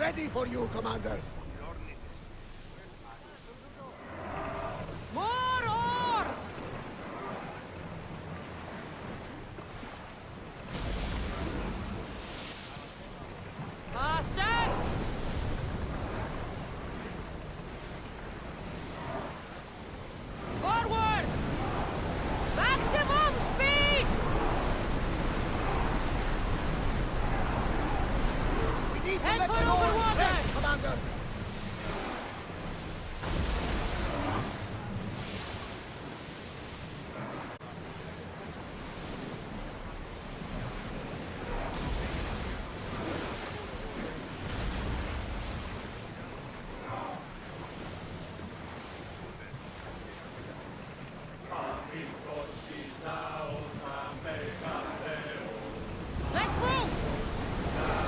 Ready for you, Commander. More oars! Faster! Forward! Maximum speed! We need to Head let for the over oars water! rest, Commander. Let's move!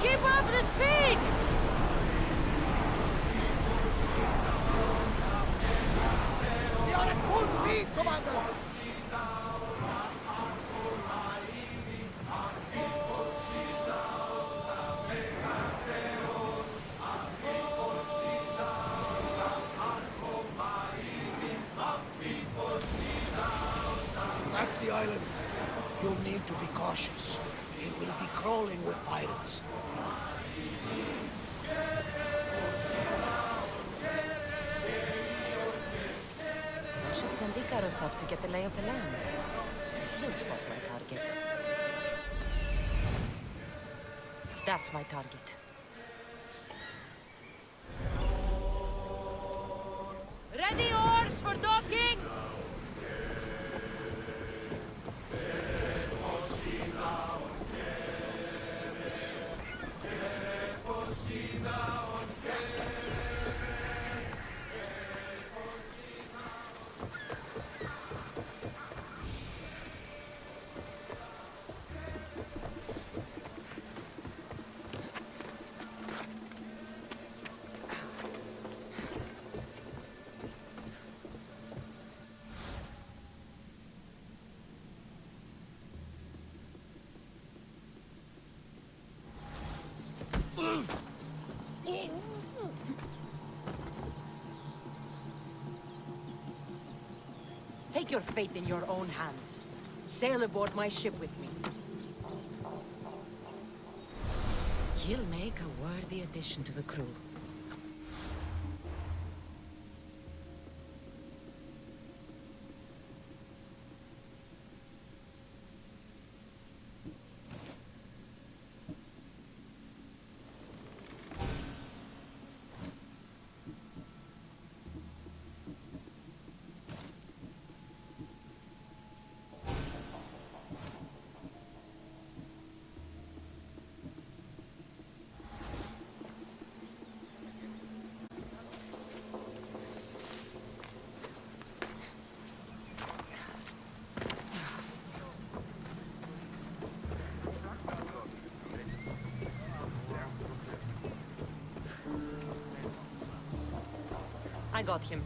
Keep up the speed! We are at full speed, Commander. That's the island. You'll need to be cautious. It will be crawling with pirates. I should send Icarus up to get the lay of the land. He'll spot my target. That's my target. Ready oars for docking! Take your fate in your own hands. Sail aboard my ship with me. You'll make a worthy addition to the crew. I got him.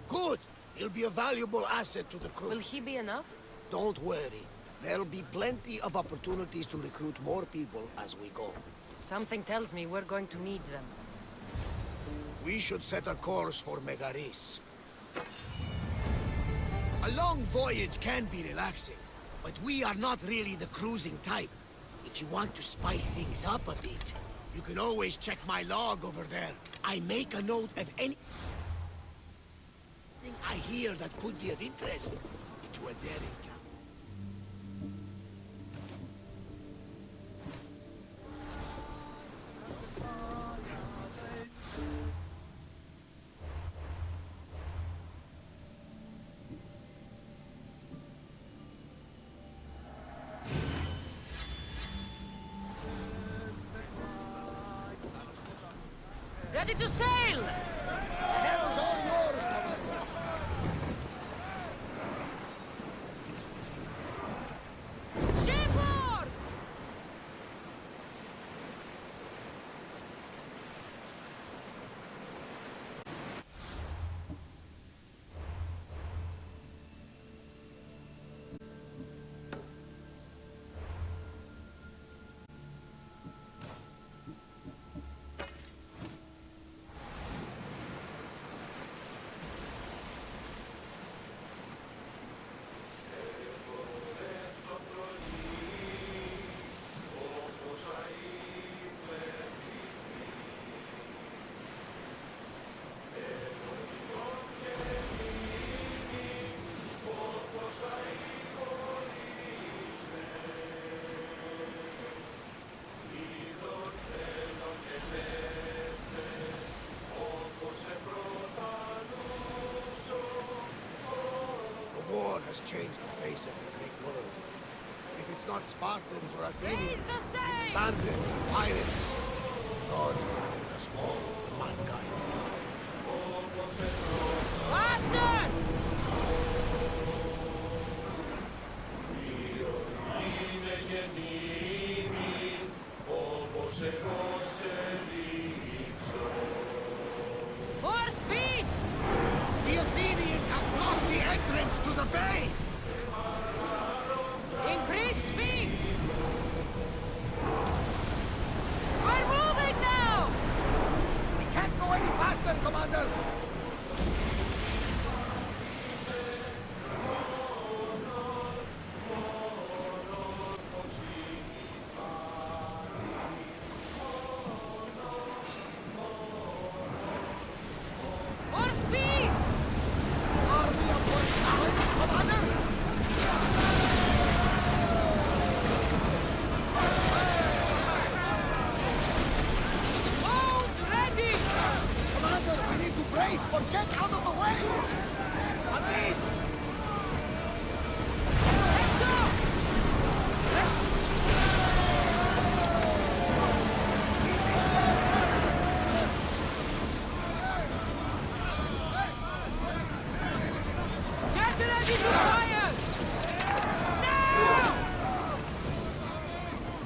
Good. He'll be a valuable asset to the crew. Will he be enough? Don't worry. There'll be plenty of opportunities to recruit more people as we go. Something tells me we're going to need them. We should set a course for Megaris. A long voyage can be relaxing, but we are not really the cruising type. If you want to spice things up a bit, you can always check my log over there. I make a note of anything I hear that could be of interest to a daring captain. Ready to sail! Hell's all yours, Commander. Shipboard! has changed the face of the Greek world. If it's not Spartans or Athenians, the same! it's bandits and pirates. Gods protect us all from mankind. Bastard! More speed! The Athenians have blocked the entrance to the bay! Increase speed! We're moving now! We can't go any faster, Commander! More speed! Army of Odyssey, Commander! Bows ready! Commander, we need to brace for get out of the way! Abyss! Let's go! Get ready to fire! Now!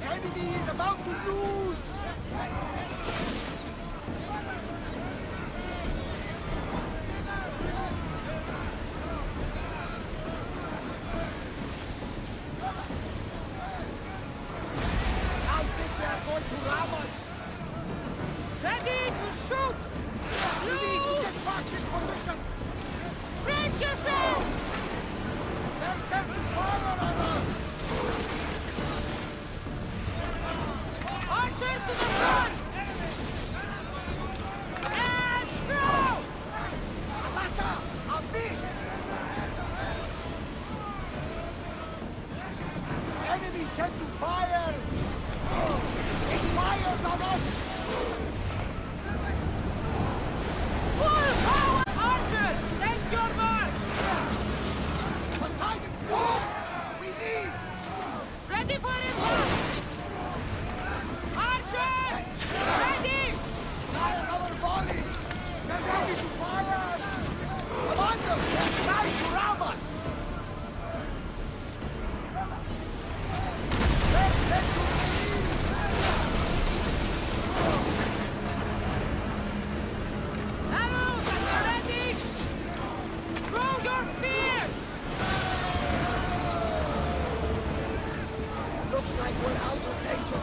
Enemy is about to lose! I think they are going to ram us! Ready to shoot! We need to get back in position! Brace yourselves! They're setting fire on us! Archers to the front! And throw! Ataka! Abyss! Enemy set to fire! It fired on us! Full power! Archers, take your march! Poseidon's boats! We miss! Ready for impact! Archers! Ready! Fire another volley! They're ready to fire! Commander, they're trying to ram us! Let's head to Arrows, are you ready? Throw your spears! Looks like we're out of danger.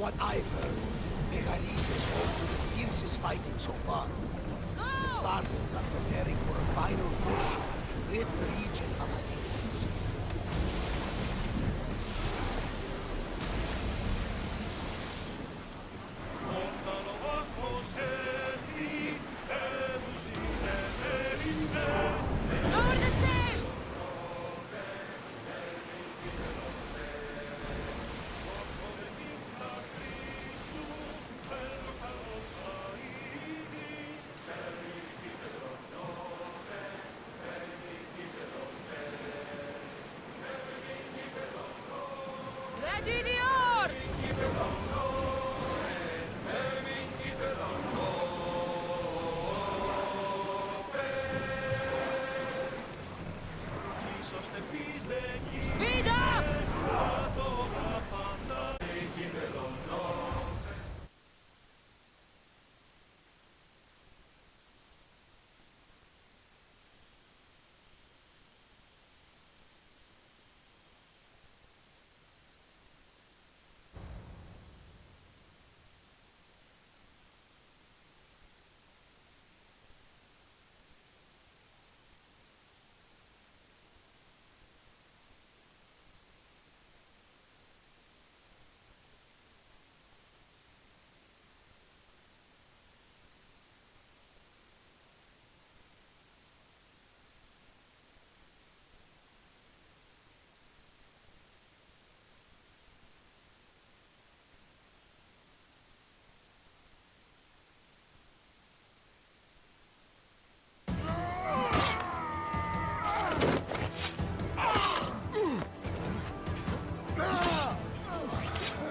what I've heard, Megaris is home to the fiercest fighting so far. The Spartans are preparing for a final push to rid the region of Athenians. Lower the sail! Ready the oars! Speed up!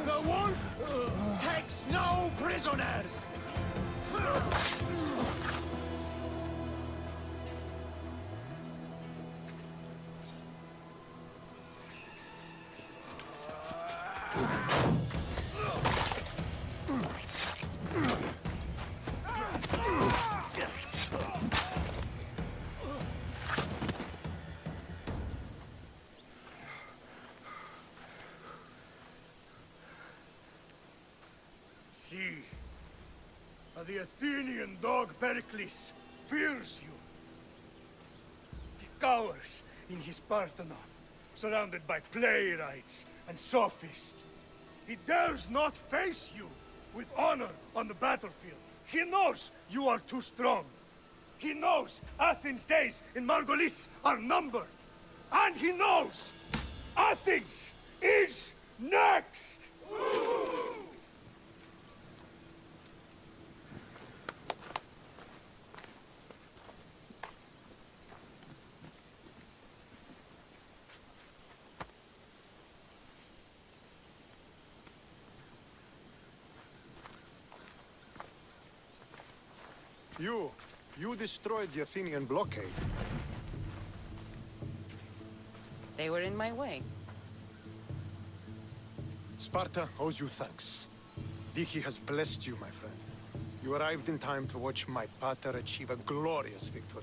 The wolf takes no prisoners! See, the Athenian dog Pericles fears you. He cowers in his Parthenon, surrounded by playwrights and sophists. He dares not face you with honor on the battlefield. He knows you are too strong. He knows Athens' days in Margolis are numbered. And he knows Athens is next! You destroyed the Athenian blockade. They were in my way. Sparta owes you thanks. Dihi has blessed you, my friend. You arrived in time to watch my pater achieve a glorious victory.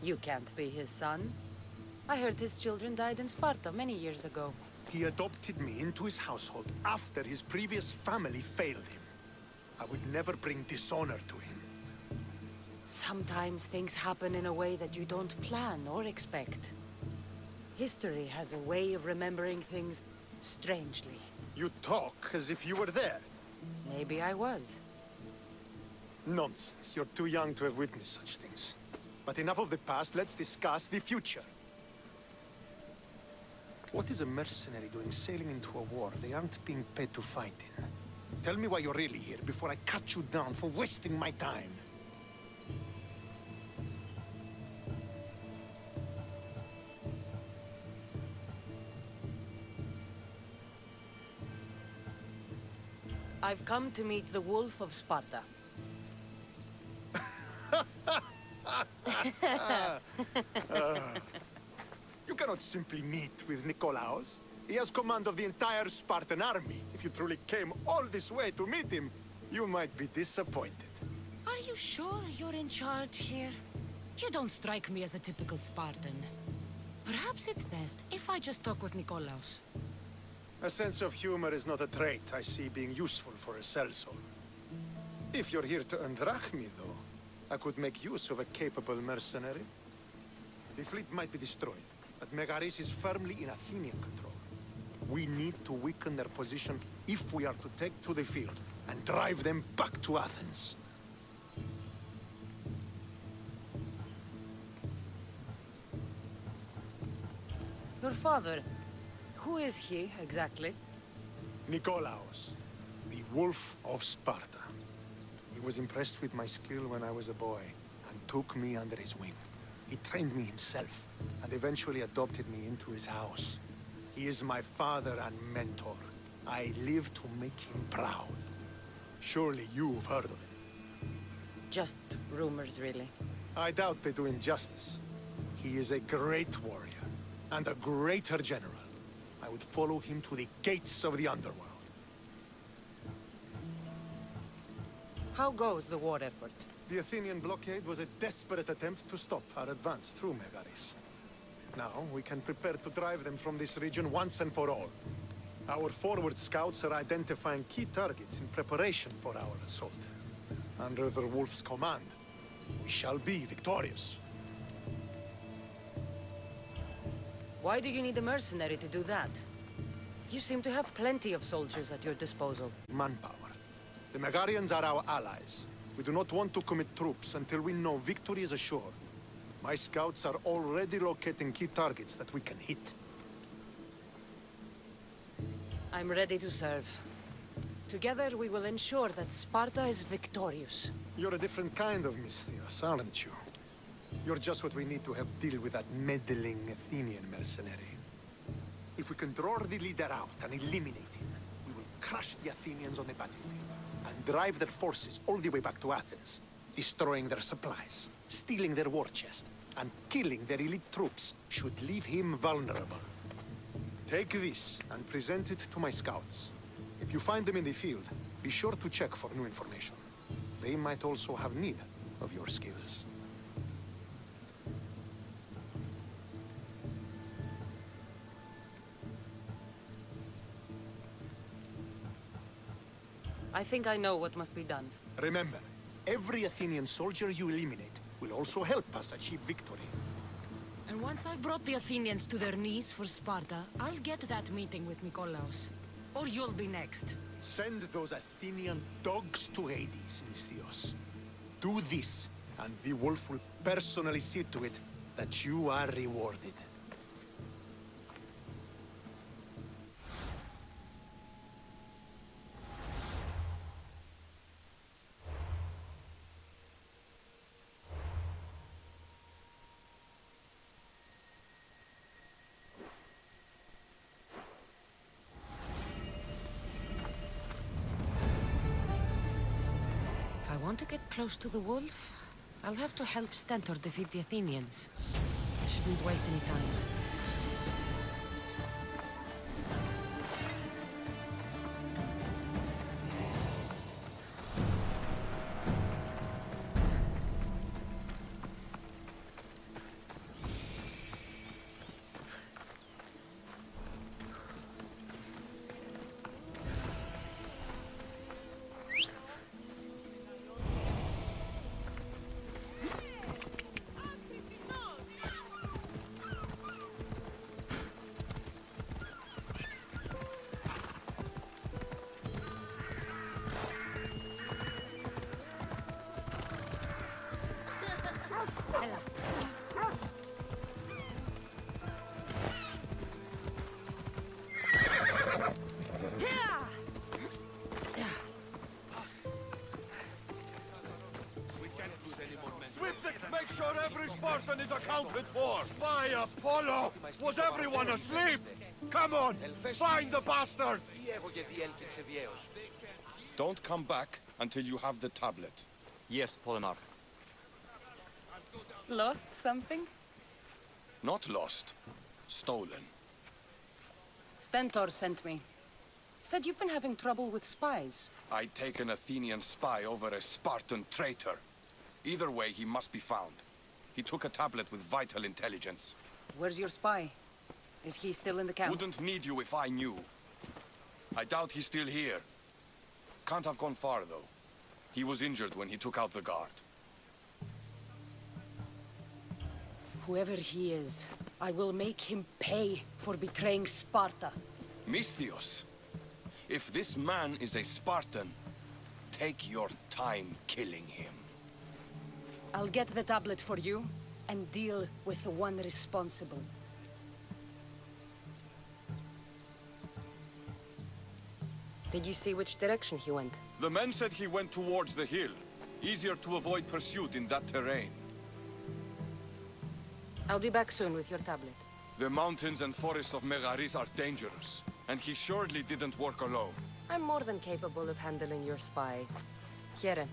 You can't be his son. I heard his children died in Sparta many years ago. He adopted me into his household after his previous family failed him. I would never bring dishonor to him. Sometimes things happen in a way that you don't plan or expect. History has a way of remembering things strangely. You talk as if you were there. Maybe I was. Nonsense. You're too young to have witnessed such things. But enough of the past, let's discuss the future. What is a mercenary doing sailing into a war they aren't being paid to fight in? Tell me why you're really here before I cut you down for wasting my time. I've come to meet the Wolf of Sparta. You cannot simply meet with Nikolaos. He has command of the entire Spartan army. If you truly came all this way to meet him, you might be disappointed. Are you sure you're in charge here? You don't strike me as a typical Spartan. Perhaps it's best if I just talk with Nikolaos. A sense of humor is not a trait I see being useful for a sellsword. If you're here to earn drachmi, though, I could make use of a capable mercenary. The fleet might be destroyed, but Megaris is firmly in Athenian control. We need to weaken their position if we are to take to the field and drive them back to Athens. Your father, who is he, exactly? Nikolaos, the Wolf of Sparta. He was impressed with my skill when I was a boy, and took me under his wing. He trained me himself, and eventually adopted me into his house. He is my father and mentor. I live to make him proud. Surely you've heard of him. Just rumors, really. I doubt they do him justice. He is a great warrior, and a greater general. I would follow him to the gates of the underworld. How goes the war effort? The Athenian blockade was a desperate attempt to stop our advance through Megaris. Now, we can prepare to drive them from this region once and for all. Our forward scouts are identifying key targets in preparation for our assault. Under the Wolf's command, we shall be victorious. Why do you need a mercenary to do that? You seem to have plenty of soldiers at your disposal. Manpower. The Megarians are our allies. We do not want to commit troops until we know victory is assured. My scouts are already locating key targets that we can hit. I'm ready to serve. Together we will ensure that Sparta is victorious. You're a different kind of Misthios, aren't you? You're just what we need to help deal with that meddling Athenian mercenary. If we can draw the leader out and eliminate him, we will crush the Athenians on the battlefield and drive their forces all the way back to Athens, destroying their supplies, stealing their war chest, and killing their elite troops should leave him vulnerable. Take this and present it to my scouts. If you find them in the field, be sure to check for new information. They might also have need of your skills. I think I know what must be done. Remember, every Athenian soldier you eliminate will also help us achieve victory. And once I've brought the Athenians to their knees for Sparta, I'll get that meeting with Nikolaos. Or you'll be next. Send those Athenian dogs to Hades, Misthios. Do this, and the Wolf will personally see to it that you are rewarded. If I want to get close to the wolf, I'll have to help Stentor defeat the Athenians. I shouldn't waste any time. Make sure every Spartan is accounted for! By Apollo! Was everyone asleep? Come on! Find the bastard! Don't come back until you have the tablet. Yes, Polemarch. Lost something? Not lost. Stolen. Stentor sent me. Said you've been having trouble with spies. I'd take an Athenian spy over a Spartan traitor. Either way, he must be found. He took a tablet with vital intelligence. Where's your spy? Is he still in the camp? Wouldn't need you if I knew. I doubt he's still here. Can't have gone far, though. He was injured when he took out the guard. Whoever he is, I will make him pay for betraying Sparta. Misthios, if this man is a Spartan, take your time killing him. I'll get the tablet for you, and deal with the one responsible. Did you see which direction he went? The men said he went towards the hill. Easier to avoid pursuit in that terrain. I'll be back soon with your tablet. The mountains and forests of Megaris are dangerous, and he surely didn't work alone. I'm more than capable of handling your spy. Here.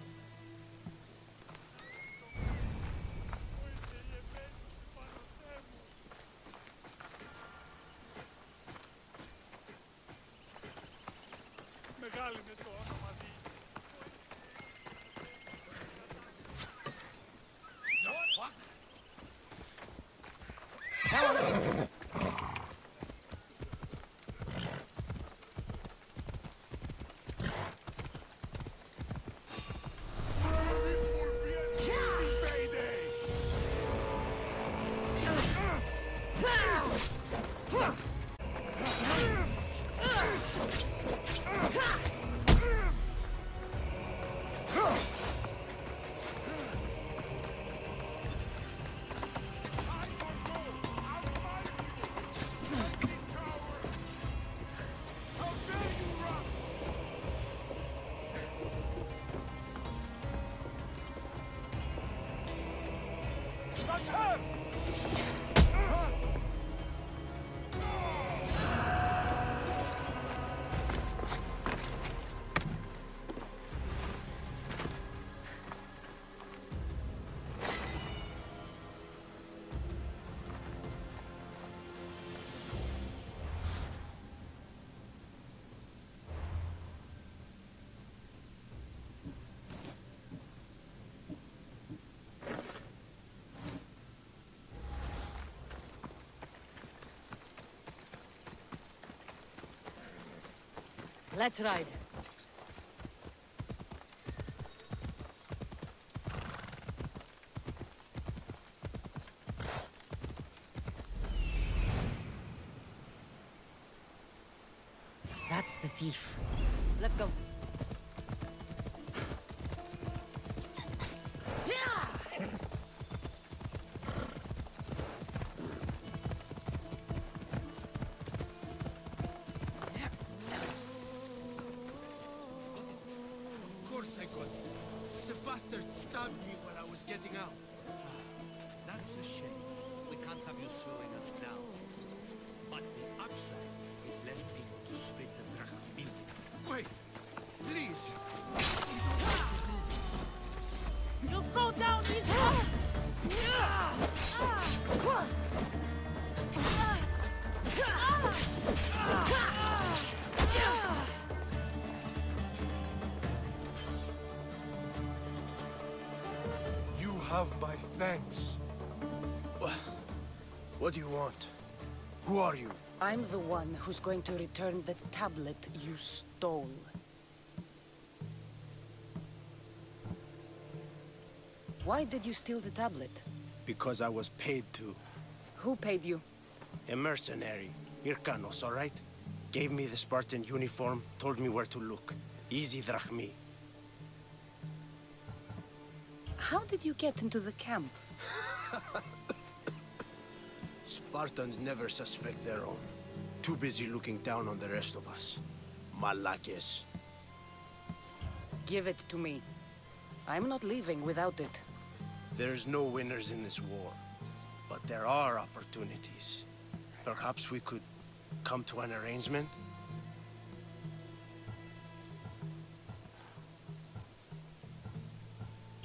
Let's ride. That's the thief. Let's go. That's a shame. We can't have you slowing us down. But the upside is less people to split the drachmin. Wait! Please! You'll go down this hole! You have my thanks. What do you want? Who are you? I'm the one who's going to return the tablet you stole. Why did you steal the tablet? Because I was paid to. Who paid you? A mercenary. Hyrkanos, all right? Gave me the Spartan uniform, told me where to look. Easy drachmi. How did you get into the camp? Spartans never suspect their own. Too busy looking down on the rest of us. Malakes. Give it to me. I'm not leaving without it. There's no winners in this war. But there are opportunities. Perhaps we could come to an arrangement?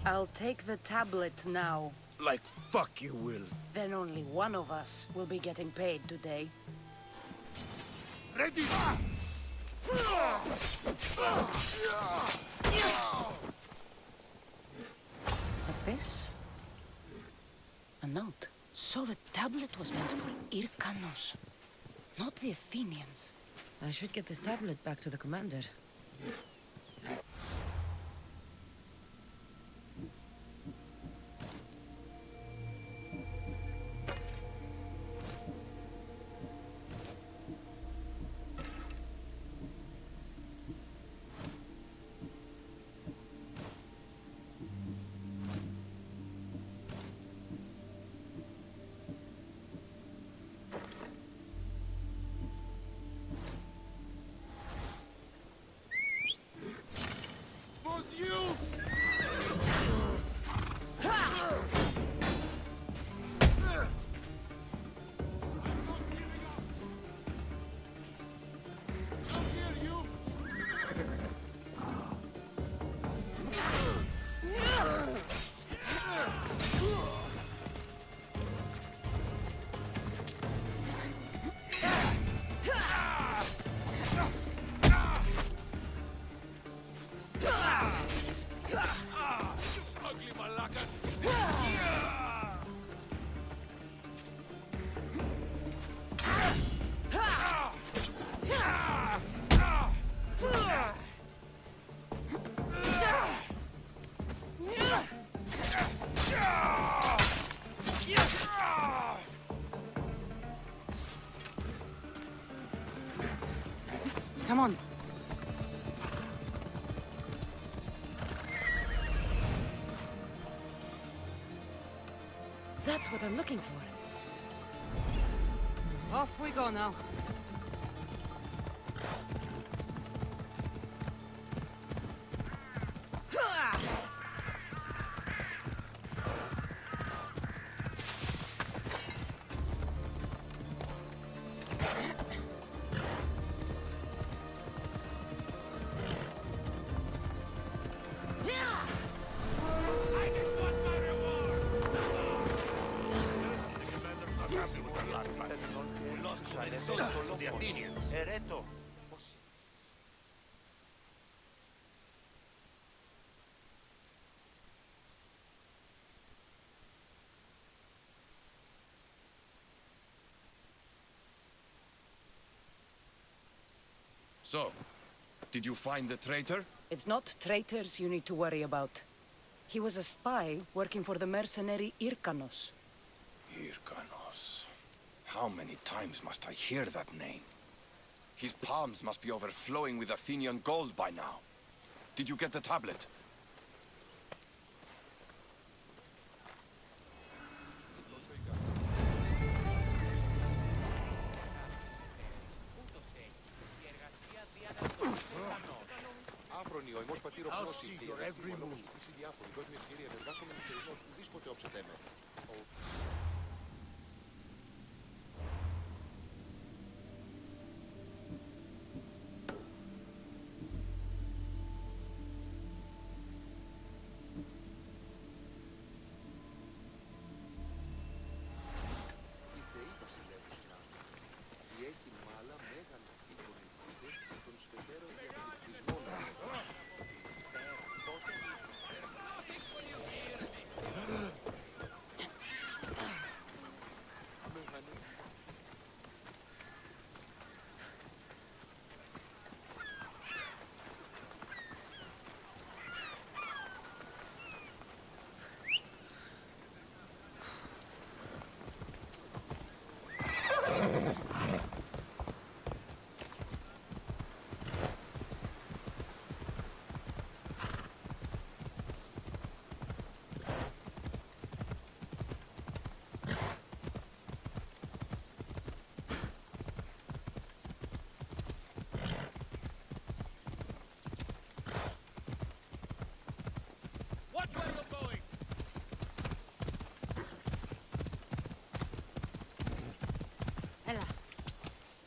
I'll take the tablet now. Like fuck you will. Then only one of us will be getting paid today. Ready! What's this? A note. So the tablet was meant for Irkanos, not the Athenians. I should get this tablet back to the commander. Come on. That's what I'm looking for. Off we go now. The Athenians. Ereto. So, did you find the traitor? It's not traitors you need to worry about. He was a spy working for the mercenary Irkanos. Irkanos. How many times must I hear that name? His palms must be overflowing with Athenian gold by now. Did you get the tablet? I'll see your every move.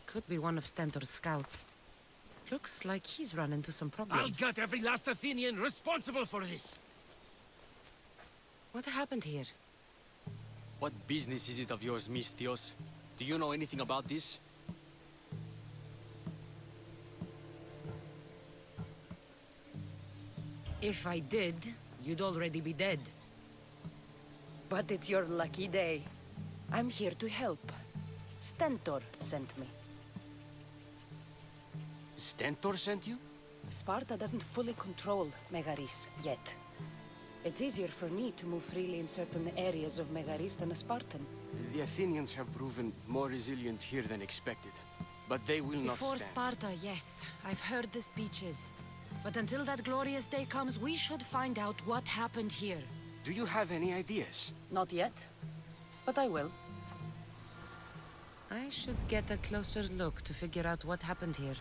Could be one of Stentor's scouts. Looks like he's run into some problems. I'll gut every last Athenian responsible for this! What happened here? What business is it of yours, Misthios? Do you know anything about this? If I did, you'd already be dead. But it's your lucky day. I'm here to help. Stentor sent me. Stentor sent you? Sparta doesn't fully control Megaris yet. It's easier for me to move freely in certain areas of Megaris than a Spartan. The Athenians have proven more resilient here than expected. But they will not Before stand. Sparta, yes. I've heard the speeches. But until that glorious day comes, we should find out what happened here. Do you have any ideas? Not yet, but I will. I should get a closer look to figure out what happened here.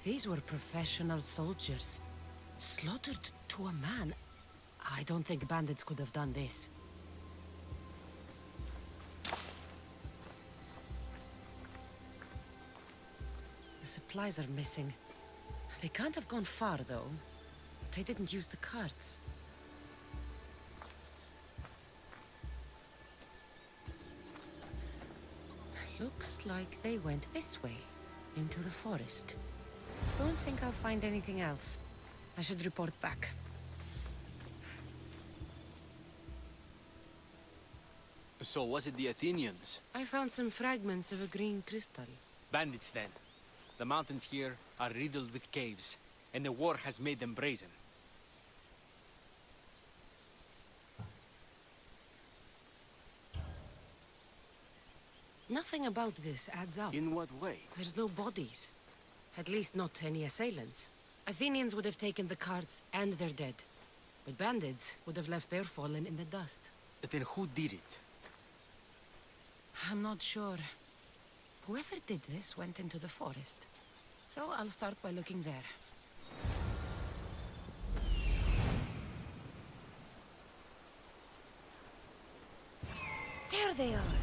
These were professional soldiers. Slaughtered to a man. I don't think bandits could have done this. The supplies are missing. They can't have gone far, though. They didn't use the carts. Looks like they went this way, into the forest. Don't think I'll find anything else. I should report back. So was it the Athenians? I found some fragments of a green crystal. Bandits then. The mountains here are riddled with caves, and the war has made them brazen. Nothing about this adds up. In what way? There's no bodies. At least not any assailants. Athenians would have taken the carts and their dead. But bandits would have left their fallen in the dust. Then who did it? I'm not sure. Whoever did this went into the forest. So I'll start by looking there. There they are.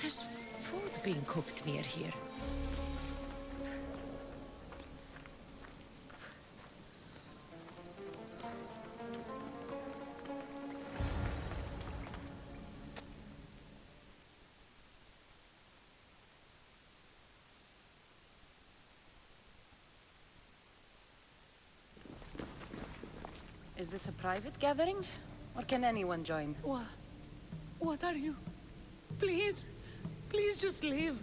There's food being cooked near here. Is this a private gathering? Or can anyone join? What are you? Please, please just leave.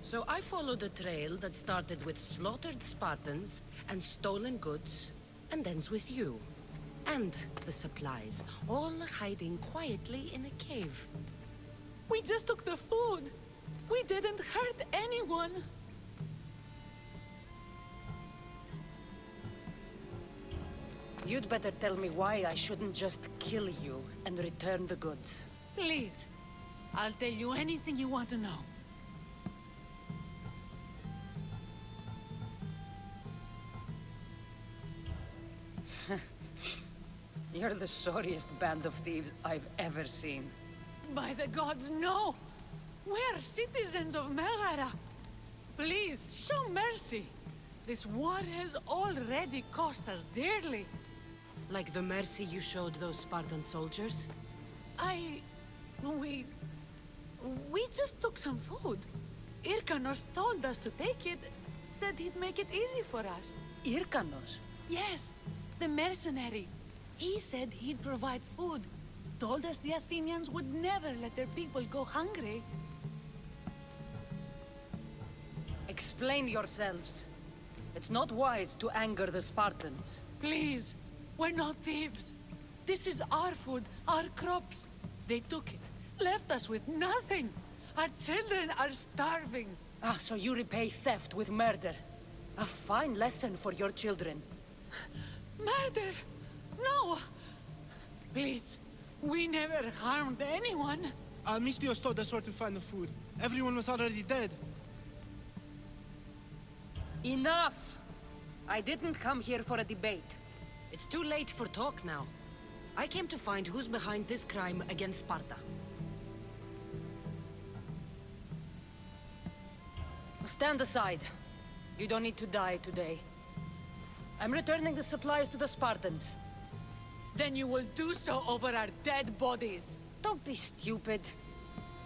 So I followed a trail that started with slaughtered Spartans and stolen goods, and ends with you. And the supplies, all hiding quietly in a cave. We just took the food. We didn't hurt anyone. You'd better tell me why I shouldn't just kill you and return the goods. Please, I'll tell you anything you want to know. You're the sorriest band of thieves I've ever seen. By the gods, no! We're citizens of Megara. Please, show mercy. This war has already cost us dearly. Like the mercy you showed those Spartan soldiers? We just took some food. Irkanos told us to take it, said he'd make it easy for us. Irkanos? Yes, the mercenary. He said he'd provide food. Told us the Athenians would never let their people go hungry. Explain yourselves. It's not wise to anger the Spartans. Please, we're not thieves. This is our food, our crops. They took it, left us with nothing. Our children are starving. Ah, so you repay theft with murder. A fine lesson for your children. Murder? No! Please, we never harmed anyone. Mistios told us where to find the food. Everyone was already dead. Enough! I didn't come here for a debate. It's too late for talk now. I came to find who's behind this crime against Sparta. Stand aside. You don't need to die today. I'm returning the supplies to the Spartans. Then you will do so over our dead bodies. Don't be stupid.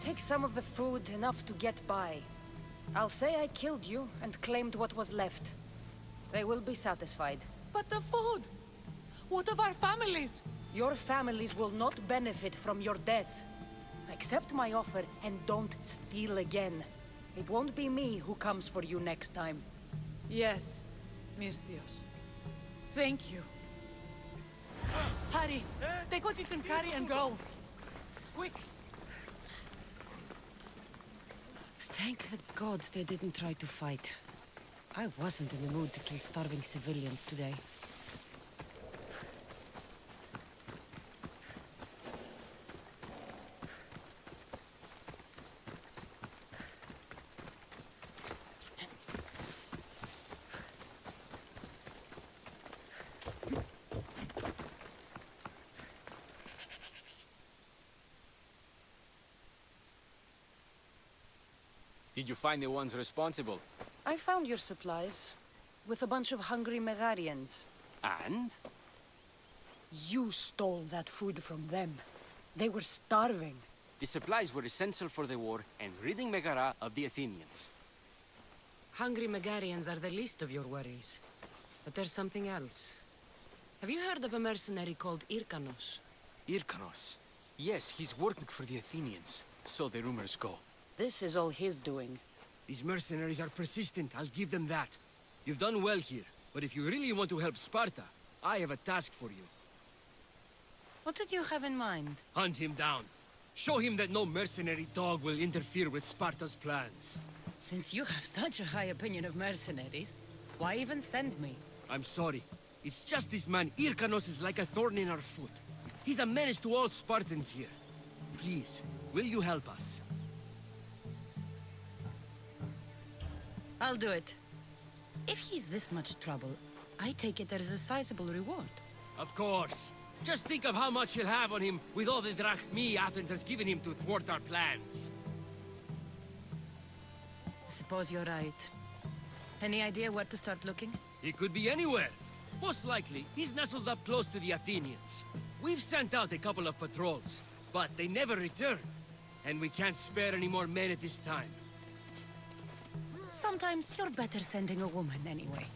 Take some of the food, enough to get by. I'll say I killed you and claimed what was left. They will be satisfied. But the food! What of our families? Your families will not benefit from your death. Accept my offer and don't steal again. It won't be me who comes for you next time. Yes, Misthios. Thank you. Hurry! Take what you can carry and go! Quick! Thank the gods they didn't try to fight. I wasn't in the mood to kill starving civilians today. Did you find the ones responsible? I found your supplies, with a bunch of hungry Megarians. And? You stole that food from them. They were starving. The supplies were essential for the war and ridding Megara of the Athenians. Hungry Megarians are the least of your worries. But there's something else. Have you heard of a mercenary called Irkanos? Irkanos? Yes, he's working for the Athenians, so the rumors go. This is all his doing. These mercenaries are persistent, I'll give them that. You've done well here, but if you really want to help Sparta, I have a task for you. What did you have in mind? Hunt him down. Show him that no mercenary dog will interfere with Sparta's plans. Since you have such a high opinion of mercenaries, why even send me? I'm sorry. It's just this man Irkanos is like a thorn in our foot. He's a menace to all Spartans here. Please, will you help us? I'll do it. If he's this much trouble, I take it there is a sizable reward. Of course. Just think of how much he'll have on him with all the drachmi Athens has given him to thwart our plans. Suppose you're right. Any idea where to start looking? He could be anywhere. Most likely, he's nestled up close to the Athenians. We've sent out a couple of patrols, but they never returned. And we can't spare any more men at this time. Sometimes you're better sending a woman anyway.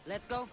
Let's go.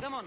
Come on.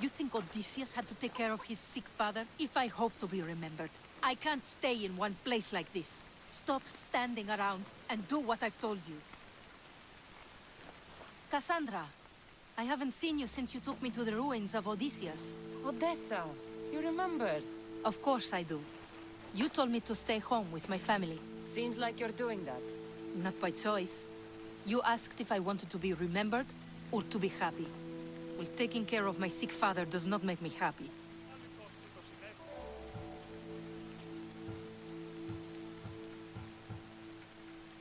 You think Odysseus had to take care of his sick father? If I hope to be remembered, I can't stay in one place like this. Stop standing around and do what I've told you. Cassandra, I haven't seen you since you took me to the ruins of Odysseus. Odessa, you remembered. Of course I do. You told me to stay home with my family. Seems like you're doing that. Not by choice. You asked if I wanted to be remembered or to be happy. Well, taking care of my sick father does not make me happy.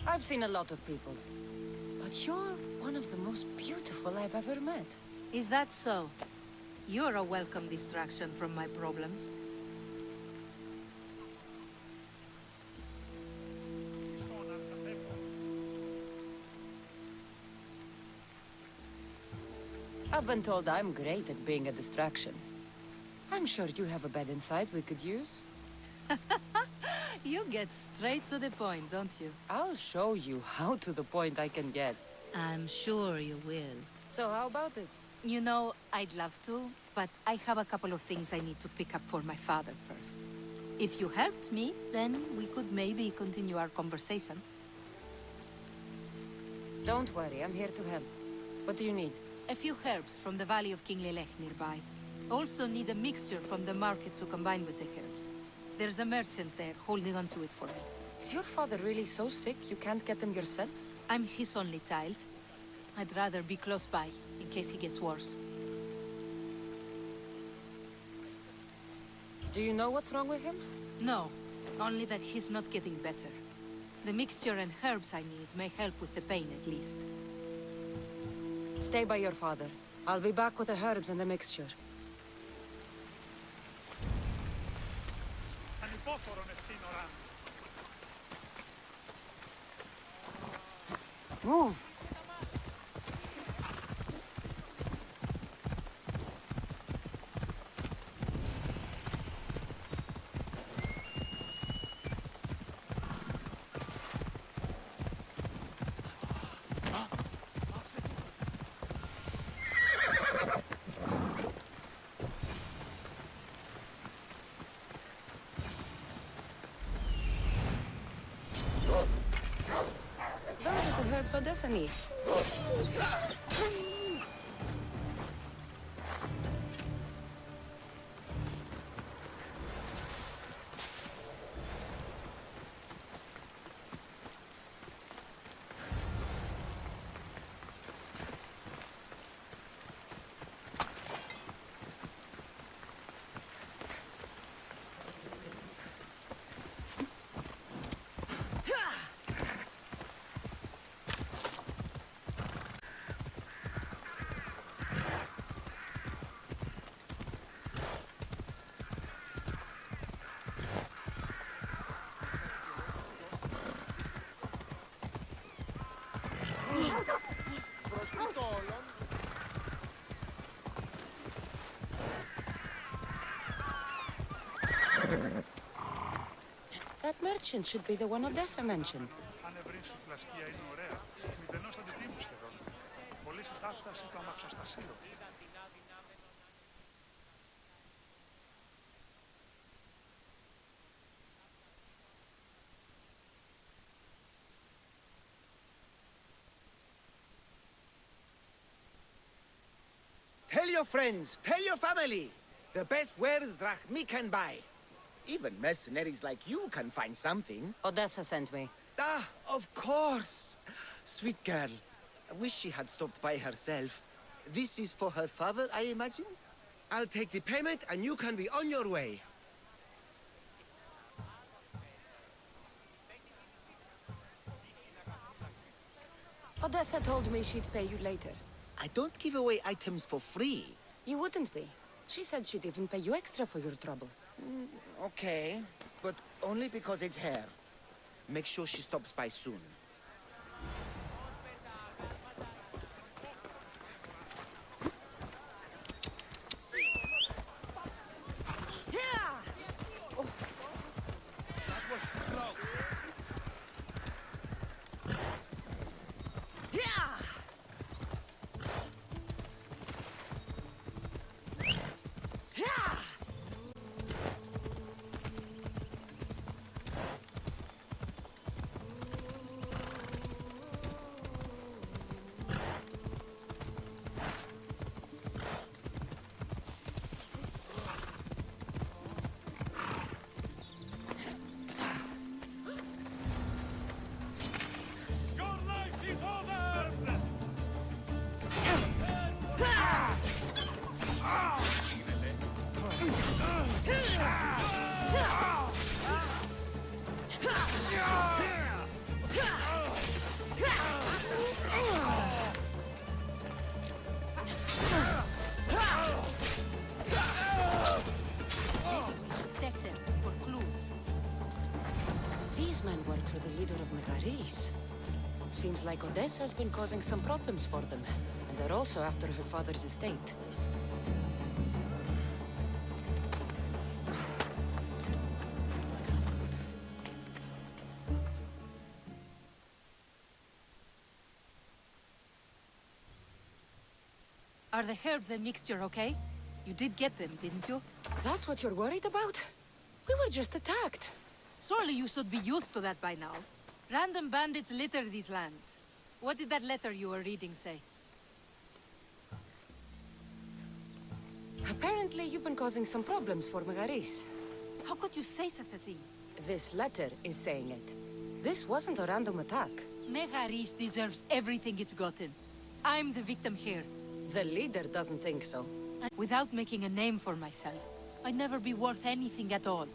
I've seen a lot of people. But you're one of the most beautiful I've ever met. Is that so? You're a welcome distraction from my problems. I've been told I'm great at being a distraction. I'm sure you have a bed inside we could use. You get straight to the point, don't you? I'll show you how to the point I can get. I'm sure you will. So how about it? You know, I'd love to, but I have a couple of things I need to pick up for my father first. If you helped me, then we could maybe continue our conversation. Don't worry, I'm here to help. What do you need? A few herbs from the valley of King Lelech nearby. Also need a mixture from the market to combine with the herbs. There's a merchant there holding on to it for me. Is your father really so sick you can't get them yourself? I'm his only child. I'd rather be close by, in case he gets worse. Do you know what's wrong with him? No, only that he's not getting better. The mixture and herbs I need may help with the pain at least. Stay by your father. I'll be back with the herbs and the mixture. Move! Those are the herbs Odessa needs. That merchant should be the one Odessa mentioned. Tell your friends, tell your family. The best wares drachmi can buy. Even mercenaries like you can find something. Odessa sent me. Ah, of course. Sweet girl. I wish she had stopped by herself. This is for her father, I imagine? I'll take the payment and you can be on your way. Odessa told me she'd pay you later. I don't give away items for free. You wouldn't be. She said she'd even pay you extra for your trouble. Okay, but only because it's her. Make sure she stops by soon. These men work for the leader of Megaris. Seems like Odessa's been causing some problems for them. And they're also after her father's estate. Are the herbs and mixture okay? You did get them, didn't you? That's what you're worried about? We were just attacked. Surely you should be used to that by now. Random bandits litter these lands. What did that letter you were reading say? Apparently you've been causing some problems for Megaris. How could you say such a thing? This letter is saying it. This wasn't a random attack. Megaris deserves everything it's gotten. I'm the victim here. The leader doesn't think so. Without making a name for myself, I'd never be worth anything at all.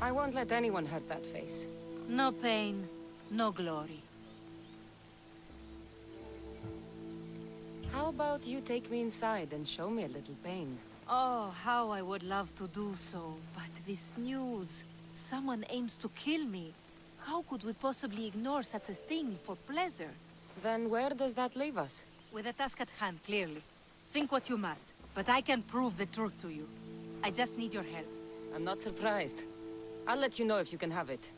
I won't let anyone hurt that face. No pain, no glory. How about you take me inside and show me a little pain? Oh, how I would love to do so, but this news... Someone aims to kill me. How could we possibly ignore such a thing for pleasure? Then where does that leave us? With a task at hand, clearly. Think what you must, but I can prove the truth to you. I just need your help. I'm not surprised. I'll let you know if you can have it.